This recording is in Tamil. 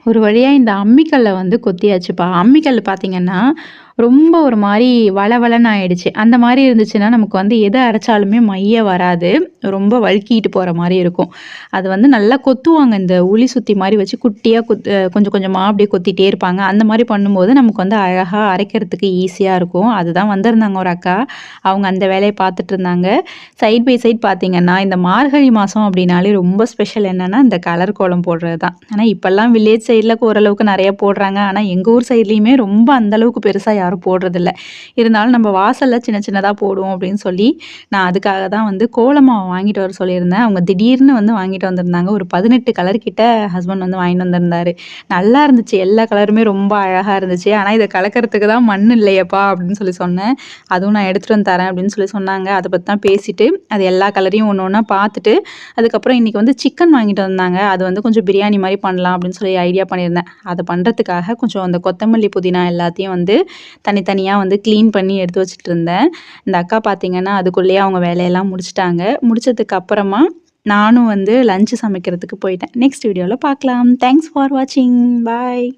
ஒரு வழியா இந்த அம்மிக்கல்ல வந்து கொத்தியாச்சுப்பா. அம்மிக்கல் பார்த்தீங்கன்னா, ரொம்ப ஒரு மாரி வழவழன்னு ஆயிடுச்சு. அந்த மாரி இருந்துச்சுன்னா, நமக்கு வந்து எத அரைச்சாலுமே மைய வராது. ரொம்ப வழுக்கிட்டு போற மாரி இருக்கும். அது வந்து நல்லா கொத்துவாங்க. இந்த உளி சுத்தி மாரி வச்சு குட்டியா கொஞ்சம் கொஞ்சமா அப்படியே கொத்திட்டே இருப்பாங்க. அந்த மாரி பண்ணும்போது நமக்கு வந்து அழகா அரைக்கிறதுக்கு ஈஸியா இருக்கும். அதுதான் வந்திருந்தாங்க ஒரு அக்கா. அவங்க அந்த வேலைய பார்த்துட்டு இருந்தாங்க. சைட் பை சைட் பார்த்தீங்கன்னா, இந்த மார்கழி மாசம் அப்படின்னாலே ரொம்ப ஸ்பெஷல் என்னன்னா, இந்த கலர் கோலம் போடுறது தான். ஆனா இப்பல்லாம் வில்லேஜ் சைட்ல ஓரளவுக்கு நெறைய போடுறாங்க. ஆனா எங்க ஊர் சைட்லயுமே ரொம்ப அந்த அளவுக்கு பெருசா யாரும் போடுறதில்ல. இருந்தாலும் நம்ம வாசல்ல சின்ன சின்னதா போடுவோம் அப்படின்னு சொல்லி, நான் அதுக்காக தான் வந்து கோல மாவு வாங்கிட்டு வர சொல்லியிருந்தேன். அவங்க திடீர்னு வந்து வாங்கிட்டு வந்திருந்தாங்க. ஒரு 18 கலர் கிட்ட ஹஸ்பண்ட் வந்து வாங்கிட்டு வந்திருந்தாரு. நல்லா இருந்துச்சு. எல்லா கலருமே ரொம்ப அழகா இருந்துச்சு. ஆனா இத கலக்கறதுக்கு தான் மண் இல்லையேப்பா அப்படின்னு சொல்லி சொன்னேன். அதுவும் நான் எடுத்துட்டு வந்து தரேன் அப்படின்னு சொல்லி சொன்னாங்க. அத பத்தி தான் பேசிட்டு, அது எல்லா கலரையும் ஒண்ணு ஒண்ணா பார்த்துட்டு, அதுக்கப்புறம் இன்னைக்கு வந்து சிக்கன் வாங்கிட்டு வந்தாங்க. அது வந்து கொஞ்சம் பிரியாணி மாரி பண்ணலாம் அப்படின்னு சொல்லி ஐடியா பண்ணியிருந்தேன். அத பண்றதுக்காக கொஞ்சம் அந்த கொத்தமல்லி, புதினா எல்லாத்தையும் வந்து தனித்தனியா வந்து கிளீன் பண்ணி எடுத்து வச்சுட்டு இருந்தேன். இந்த அக்கா பார்த்தீங்கன்னா, அதுக்குள்ளேயே அவங்க வேலையெல்லாம் முடிச்சுட்டாங்க. முடிச்சதுக்கு அப்புறமா நானும் வந்து லஞ்ச் சமைக்கிறதுக்கு போயிட்டேன். நெக்ஸ்ட் வீடியோல பார்க்கலாம். தேங்க்ஸ் ஃபார் வாட்சிங். பாய்.